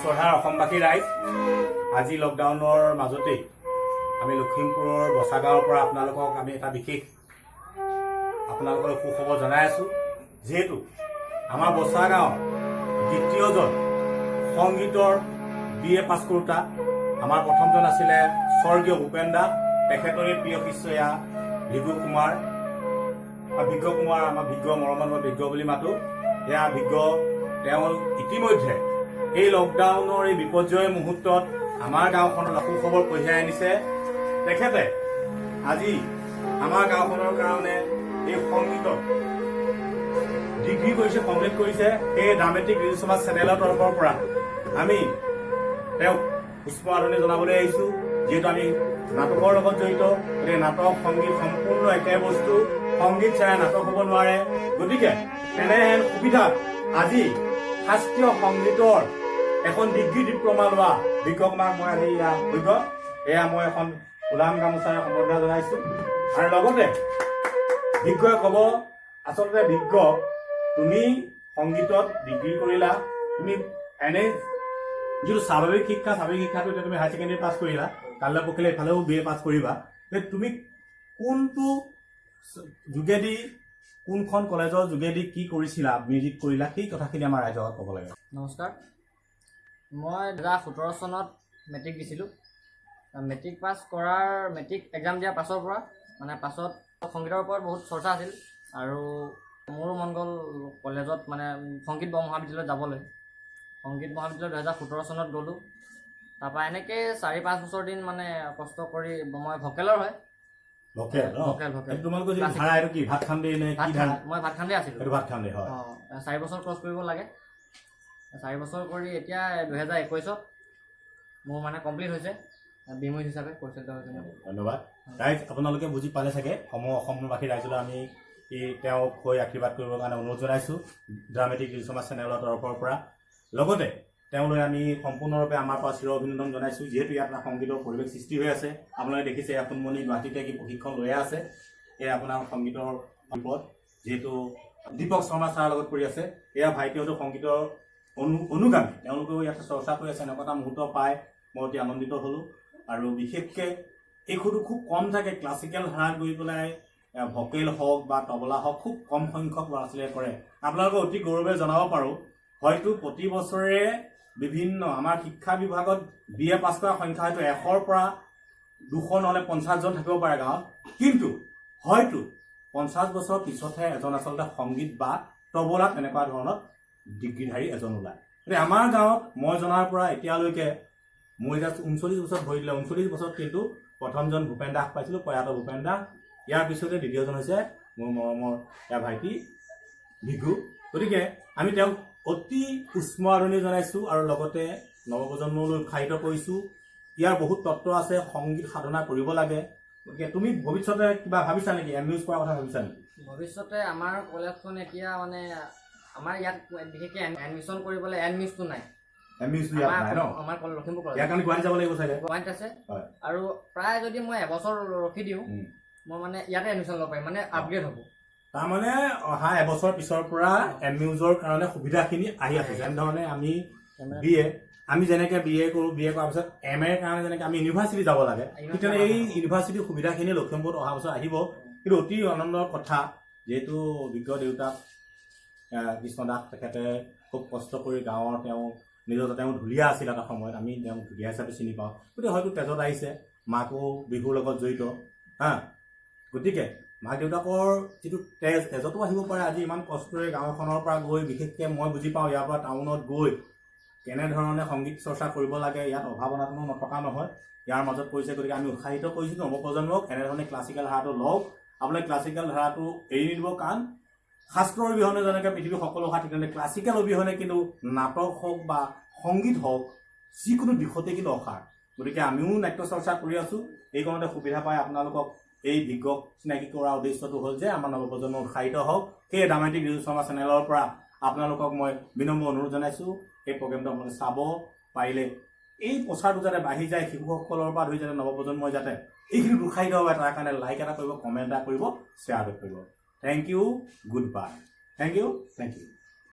শ্ৰদ্ধাৰ অসমবাসী ৰাইজ, আজি লকডাউনৰ মাজতেই আমি লখিমপুৰৰ বচা গাঁৱৰ পৰা আপোনালোকক আমি এটা বিশেষ আপোনালোকৰ সুখবৰ জনাই আছোঁ। যিহেতু আমাৰ বচা গাঁৱৰ দ্বিতীয়জন সংগীতৰ BA পাছ কৰোঁতা আমাৰ প্ৰথমজন আছিলে স্বৰ্গীয় ভূপেন দাস, তেখেতৰে প্ৰিয় শিষ্য এয়া ভিগু কুমাৰ। ভিজ্ঞ কুমাৰ আমাৰ ভিজ্ঞ মৰমত মই ভিজ্ঞ বুলি মাতোঁ। এয়া ভিজ্ঞ, তেওঁ ইতিমধ্যে এই লকডাউনৰ এই বিপৰ্যয় মুহূৰ্তত আমাৰ গাঁওখনত সুখবৰ কঢ়িয়াই আনিছে। তেখেতে আজি আমাৰ গাঁওখনৰ কাৰণে এই সংগীতত ডিগ্ৰী কৰিছে, কমপ্লিট কৰিছে। সেই ড্ৰামেটিক ৰিল সমাজ চেনেলৰ তৰফৰ পৰা আমি তেওঁক পুষ্প আদৰণি জনাবলৈ আহিছোঁ। যিহেতু আমি নাটকৰ লগত জড়িত, গতিকে নাটক সংগীত সম্পূৰ্ণ একে বস্তু। সংগীত চাই নাটক হ'ব নোৱাৰে। গতিকে তেনেহেন সুবিধাত আজি শাস্ত্ৰীয় সংগীতৰ এখন ডিগ্ৰী ডিপ্ল'মা লোৱা ভিজ্ঞ কুমাৰক মই আজি এয়া মই এখন ওলাম গামোচাৰে সম্বৰ্ধনা জনাইছোঁ। আৰু লগতে ভিজ্ঞই ক'ব, আচলতে ভিজ্ঞ, তুমি সংগীতত ডিগ্ৰী কৰিলা, তুমি এনে যিটো স্বাভাৱিক শিক্ষাটো এতিয়া তুমি হায়াৰ ছেকেণ্ডেৰী পাছ কৰিলা, কাইলৈ পৰহিলে এইফালেও BA পাছ কৰিবা। তুমি কোনটো যোগেদি, কোনখন কলেজৰ যোগেদি কি কৰিছিলা, মিউজিক কৰিলা, সেই কথাখিনি আমাৰ ৰাইজক ক'ব লাগে। নমস্কাৰ, মই 2017 চনত মেট্ৰিক দিছিলোঁ। মেট্ৰিক পাছ কৰাৰ মেট্ৰিক এক্সাম দিয়াৰ পাছৰ পৰা পাছত সংগীতৰ ওপৰত বহুত চৰ্চা আছিল আৰু মোৰো মন গ'ল কলেজত সংগীত মহাবিদ্যালয়ত যাবলৈ। সংগীত মহাবিদ্যালয় 2017 চনত গ'লোঁ। তাৰপৰা এনেকৈ 4-5 বছৰ দিন কষ্ট কৰি, মই ভকেলৰ হয়। মই ভাত খান্দে আছিলোঁ। 4 বছৰ ক্ৰছ কৰিব লাগে। 4 বছৰ কৰি এতিয়া 2021ত মোৰ কমপ্লিট হৈছে বিমুখ হিচাপে পৰিচালিত হৈছে। ধন্যবাদ ৰাইজ, আপোনালোকে বুজি পালে চাগে। অসমবাসী ৰাইজলৈ আমি তেওঁক হৈ আশীৰ্বাদ কৰিবৰ কাৰণে অনুৰোধ জনাইছোঁ ড্ৰামেটিক ৰিল সমাজ চেনেলৰ তৰফৰ পৰা। লগতে তেওঁলৈ আমি সম্পূৰ্ণৰূপে আমাৰ পৰা চিৰ অভিনন্দন জনাইছোঁ। যিহেতু ইয়াত এটা সংগীতৰ পৰিৱেশ সৃষ্টি হৈ আছে। আপোনালোকে দেখিছে এয়া সোণমণি গুৱাহাটীতে কি প্ৰশিক্ষণ লৈয়ে আছে। এয়া আপোনাৰ সংগীতৰ ওপৰত যিহেতু দীপক শৰ্মা ছাৰৰ লগত কৰি আছে। এয়া ভাইটিহঁতো সংগীতৰ অনুগামী, তেওঁলোকেও ইয়াতে চৰ্চা কৰি আছে। এনেকুৱা এটা মুহূৰ্ত পাই মই অতি আনন্দিত হ'লোঁ। আৰু বিশেষকৈ এইটো খুব কম থাকে, ক্লাছিকেল ধাৰাত গৈ পেলাই ভকেল হওক বা তবলা হওক খুব কম সংখ্যক ল'ৰা ছোৱালীয়ে কৰে। আপোনালোকে অতি গৌৰৱেৰে জনাব পাৰোঁ, হয়তো প্ৰতি বছৰে বিভিন্ন আমাৰ শিক্ষা বিভাগত BA পাছ কৰা সংখ্যা হয়তো 100ৰ পৰা 200 নহ'লে 50জন থাকিব পাৰে গাঁৱত, কিন্তু হয়তো 50 বছৰ পিছতহে এজন আচলতে সংগীত বা তবলাত এনেকুৱা ধৰণৰ ডিগ্ৰীধাৰী এজন ওলায়। গতিকে আমাৰ গাঁৱত মই জনাৰ পৰা এতিয়ালৈকে মই জাষ্ট 39 বছৰত ভৰি দিলে। 39 বছৰত কিন্তু প্ৰথমজন ভূপেন দাস পাইছিলোঁ, প্ৰয়াত ভূপেন দাস। ইয়াৰ পিছতে দ্বিতীয়জন হৈছে মোৰ মৰমৰ এয়া ভাইটি ভিগু। গতিকে আমি তেওঁক অতি উষ্ম আদৰণি জনাইছোঁ আৰু লগতে নৱপ্ৰজন্মলৈ উৎসাহিত কৰিছোঁ। ইয়াৰ বহুত তত্ত্ব আছে, সংগীত সাধনা কৰিব লাগে। গতিকে তুমি ভৱিষ্যতে কিবা ভাবিছা নেকি, MUs কৰাৰ কথা ভাবিছা নেকি? ভৱিষ্যতে আমাৰ কলেজখন এতিয়া আমাৰ ইয়াত বিশেষকৈ এডমিশ্যন কৰিবলৈ এডমিছটো নাই। আমাৰ লখিমপুৰ কলেজ গুৱাহাটী যাব লাগিব চাগে। গুৱাহাটীত আছে আৰু প্ৰায় যদি মই এবছৰ ৰখি দিওঁ মই ইয়াতে এডমিশ্যন ল'ব পাৰিম, আপগ্ৰেড হ'ব। তাৰমানে অহা এবছৰ পিছৰ পৰা MUsৰ কাৰণে সুবিধাখিনি আহি আছে। যেনেধৰণে আমি BA, আমি যেনেকৈ BA কৰোঁ, BA কৰাৰ পিছত MA কাৰণে যেনেকৈ আমি ইউনিভাৰ্চিটি যাব লাগে, ঠিক তেনেকৈ এই ইউনিভাৰ্চিটিৰ সুবিধাখিনি লখিমপুৰত অহা বছৰ আহিব। কিন্তু অতি আনন্দৰ কথা, যিহেতু বিজ্ঞ দেউতাক কৃষ্ণ দাস, তেখেতে খুব কষ্ট কৰি গাঁৱৰ তেওঁ ঢুলীয়া আছিল এটা সময়ত, আমি তেওঁক ঢুলীয়া হিচাপে চিনি পাওঁ। গতিকে হয়তো তেজত আহিছে, মাকো বিহুৰ লগত জড়িত। গতিকে মাক দেউতাকৰ যিটো তেজতো আহিব পাৰে। আজি ইমান কষ্টৰে গাঁওখনৰ পৰা গৈ, বিশেষকৈ মই বুজি পাওঁ ইয়াৰ পৰা টাউনত গৈ কেনেধৰণে সংগীত চৰ্চা কৰিব লাগে। ইয়াত অভাৱনাটো নথকা নহয়, ইয়াৰ মাজত কৰিছে। গতিকে আমি উৎসাহিত কৰিছোঁ নৱপ্ৰজন্মক এনেধৰণে ক্লাছিকেল ধাৰাটো লওক। আপোনালোকে ক্লাছিকেল ধাৰাটো এৰি নিদিব, কাৰণ শাস্ত্ৰৰ অবিহনে যেনেকৈ পৃথিৱীৰ সকলো কথা, ঠিক তেনেকৈ ক্লাছিকেল অবিহনে কিন্তু নাটক হওক বা সংগীত হওক যিকোনো দিশতে কিন্তু অসাৰ। গতিকে আমিও নাট্য চৰ্চা কৰি আছোঁ। এই কাৰণতে সুবিধা পাই আপোনালোকক এই ভিজ্ঞক চিনাকি কৰাৰ উদ্দেশ্যটো হ'ল যে আমাৰ নৱপ্ৰজন্ম উৎসাহিত হওক। সেই ড্ৰামেটিক ৰিল সমাজ চেনেলৰ পৰা আপোনালোকক মই বিনম্ৰ অনুৰোধ জনাইছোঁ, এই প্ৰগ্ৰেমটো আপোনালোকে চাব পাৰিলে। এই প্ৰচাৰটো যাতে বাঢ়ি যায়, শিশুসকলৰ পৰা ধৰি যাতে নৱপ্ৰজন্মই যাতে এইখিনিত উৎসাহিত হ'ব, তাৰ কাৰণে লাইক এটা কৰিব, কমেণ্ট এটা কৰিব, শ্বেয়াৰ এটা কৰিব। Thank you, goodbye. Thank U.